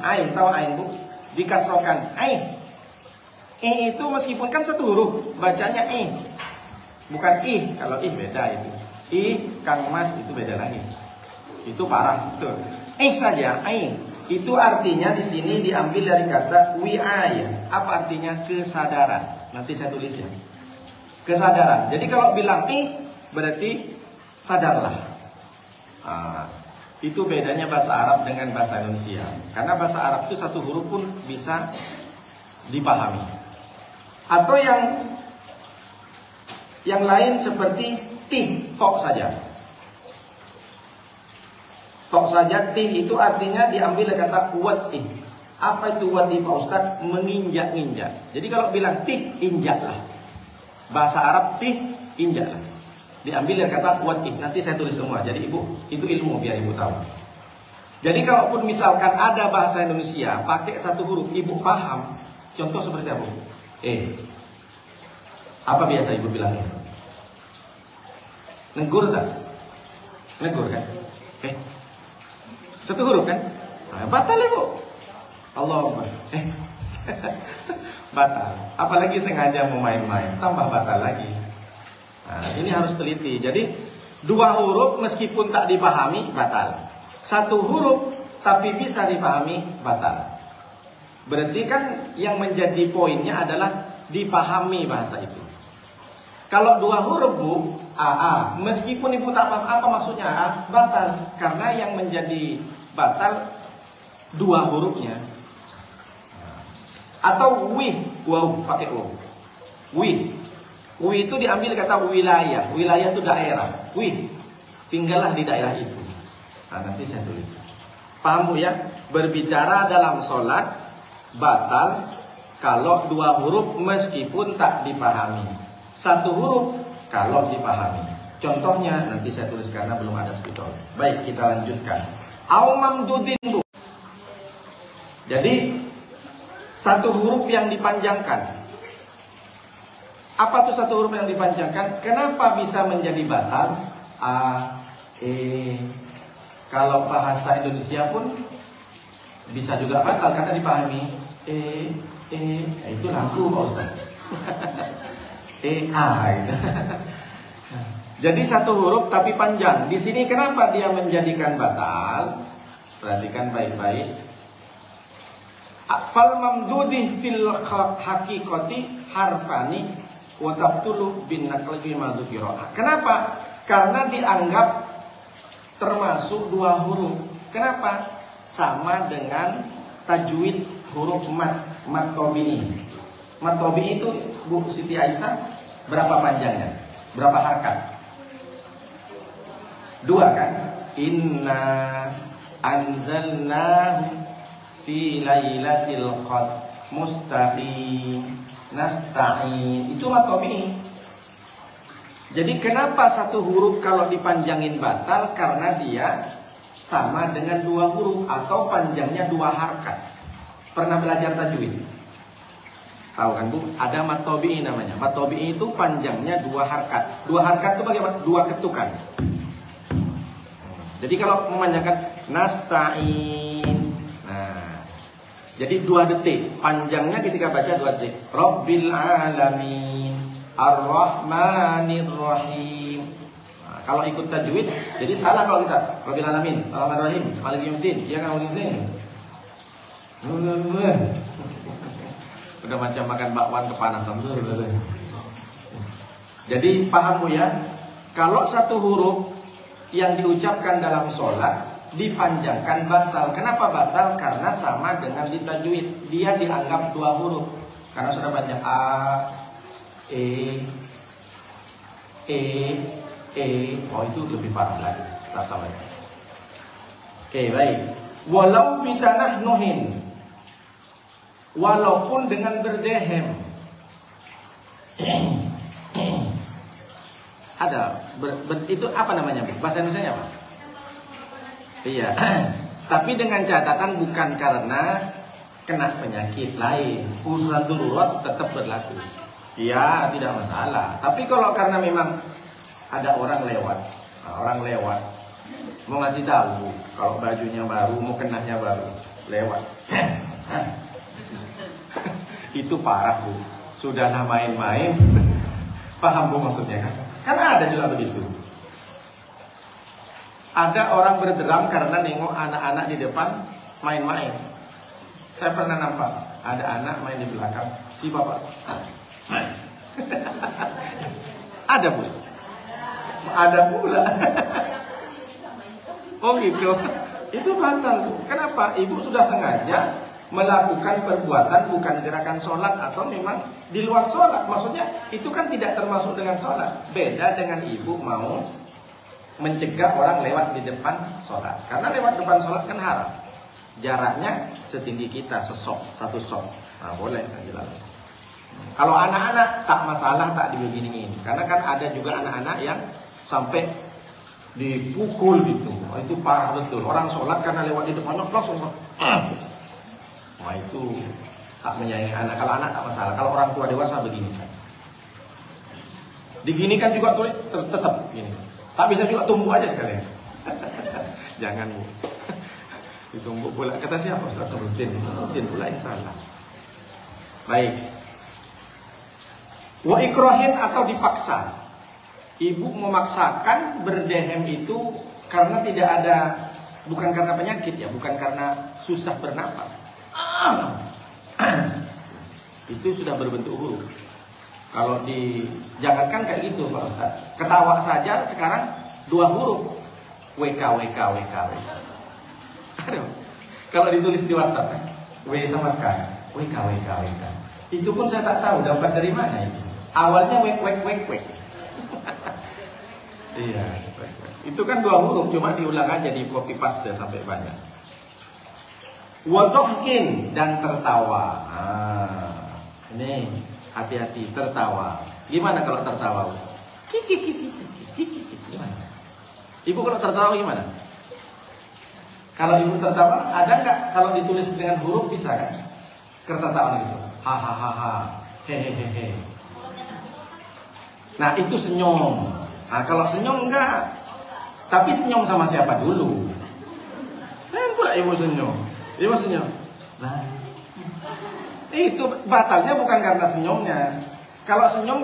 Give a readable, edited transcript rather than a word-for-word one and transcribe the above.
Ain, tahu ain bu? Dikasrokan. Ain. Itu meskipun kan satu huruf, bacanya bukan ih. Kalau ih beda itu. Kang Mas itu beda lagi. Itu parah betul. Saja ain. Itu artinya di sini diambil dari kata wi'ayah. Apa artinya? Kesadaran. Nanti saya tulis ya. Kesadaran. Jadi kalau bilang berarti sadarlah. Itu bedanya bahasa Arab dengan bahasa Indonesia. Karena bahasa Arab itu satu huruf pun bisa dipahami. Atau yang lain seperti tok saja. Tok saja, itu artinya diambil dari kata wati. Apa itu wati Pak Ustadz? Menginjak-injak. Jadi kalau bilang injaklah. Bahasa Arab injaklah. Diambil dari kata wati. Nanti saya tulis semua. Jadi ibu, itu ilmu biar ibu tahu. Jadi kalaupun misalkan ada bahasa Indonesia pakai satu huruf, ibu paham. Contoh seperti apa? Apa biasa ibu bilangnya? Negur tak? Negur kan? Satu huruf kan? Batal ya bu. Allahumma. Batal. Apalagi sengaja mau main-main, tambah batal lagi. Ini harus teliti. Jadi dua huruf meskipun tak dipahami batal. Satu huruf tapi bisa dipahami batal. Berarti kan yang menjadi poinnya adalah dipahami bahasa itu. Kalau dua huruf bu, meskipun ibu tak paham apa maksudnya batal. Karena yang menjadi batal dua hurufnya. Atau wow pakai wi itu diambil kata wilayah. Wilayah itu daerah. Tinggallah di daerah itu. Nanti saya tulis. Paham bu ya? Berbicara dalam sholat batal kalau dua huruf meskipun tak dipahami. Satu huruf kalau dipahami. Contohnya nanti saya tulis karena belum ada spidol. Baik, kita lanjutkan. Au mamdudin bu. Jadi satu huruf yang dipanjangkan. Apa tuh satu huruf yang dipanjangkan? Kenapa bisa menjadi batal? Kalau bahasa Indonesia pun bisa juga batal karena dipahami. Itu lagu Pak Ustaz. Gitu. Jadi satu huruf tapi panjang. Di sini kenapa dia menjadikan batal? Perhatikan baik-baik. Fal mamdudi fil haqiqati harfani wa tabtulu bin naqli ma dzukira. Kenapa? Karena dianggap termasuk dua huruf. Kenapa? Sama dengan tajwid huruf mat tabi'i. Mat tabi'i itu Bu Siti Aisyah berapa panjangnya? Berapa harakat? Dua kan? Inna anzalnahu fi lailatul qadr mustaqim nasta'in. Itu mat tabi'i. Jadi kenapa satu huruf kalau dipanjangin batal? Karena dia sama dengan dua huruf atau panjangnya dua harakat. Pernah belajar tajwid? Tahu kan bu? Ada mat tabi'i namanya. Mat tabi'i itu panjangnya dua harakat. Dua harakat itu bagaimana? Dua ketukan. Jadi kalau memanjangkan nasta'in. Nah, jadi 2 detik. Panjangnya ketika baca 2 detik. Rabbil alamin ar-rahmanir rahim. Nah, kalau ikut tajwid, jadi salah kalau kita Rabbil alamin ar-rahmanir rahim maliki yaumiddin. Iya kan yaumiddin. Udah macam makan bakwan kepanasan tuh. Jadi paham bu ya? Kalau satu huruf yang diucapkan dalam sholat dipanjangkan batal. Kenapa batal? Karena sama dengan di tajwid. Dia dianggap dua huruf. Karena sudah banyak A, E. Oh itu lebih parah lagi. Tak salah. Oke baik. Walau bitanah nuhin. Walaupun dengan berdehem. Ada itu apa namanya? Bahasa Indonesia apa? Iya. Tapi dengan catatan bukan karena kena penyakit lain. Urusan darurat tetap berlaku. Iya, tidak masalah. Tapi kalau karena memang ada orang lewat mau ngasih tahu kalau bajunya baru, mau kenahnya baru. lewat. Itu parah Bu. Sudahlah main-main. Paham Bu maksudnya kan? Karena ada juga begitu. Ada orang berderam karena nengok anak-anak di depan main-main. Saya pernah nampak ada anak main di belakang si bapak. Ada Bu. Ada pula. Oh gitu. Itu batal Bu. Kenapa? Ibu sudah sengaja melakukan perbuatan bukan gerakan sholat atau memang di luar sholat. Maksudnya itu kan tidak termasuk dengan sholat. Beda dengan ibu mau mencegah orang lewat di depan sholat. Karena lewat depan sholat kan haram. Jaraknya setinggi kita, satu sok. Nah boleh jelas. Kalau anak-anak tak masalah, tak dibeginiin. Karena kan ada juga anak-anak yang sampai dipukul gitu. Itu parah betul. Orang sholat karena lewat di depannya langsung. Wah itu tak menyayangi anak. Kalau anak tak masalah. Kalau orang tua dewasa begini kan. Diginikan juga tuh tetap gini. Tak bisa juga tumbuh aja sekalian. Jangan Bu. Ditumbuk pula. Kata siapa Ustaz? Rutin pula yang salah. Baik. Wa ikrahin atau dipaksa. Ibu memaksakan berdehem itu karena tidak ada, bukan karena penyakit ya, bukan karena susah bernapas. Itu sudah berbentuk huruf. Kalau jangankan kayak gitu Pak Ustaz. Ketawa saja sekarang 2 huruf. WK. Aduh. Kalau ditulis di WhatsApp W sama K. WK. Itu pun saya tak tahu dapat dari mana itu. Awalnya wek. Iya. Itu kan 2 huruf, cuma diulang aja, di copy paste sampai banyak. Wadhahkin dan tertawa. Ini hati-hati tertawa. Gimana kalau tertawa? Kiki. Gimana? Ibu kalau tertawa gimana? Kalau ibu tertawa, ada nggak kalau ditulis dengan huruf bisa kan? Ketertawaan gitu. Hahaha. Hehehe. Nah itu senyum. Nah kalau senyum enggak. Tapi senyum sama siapa dulu? Kan pula ibu senyum. Ibu senyum. Nah, itu batalnya bukan karena senyumnya. Kalau senyum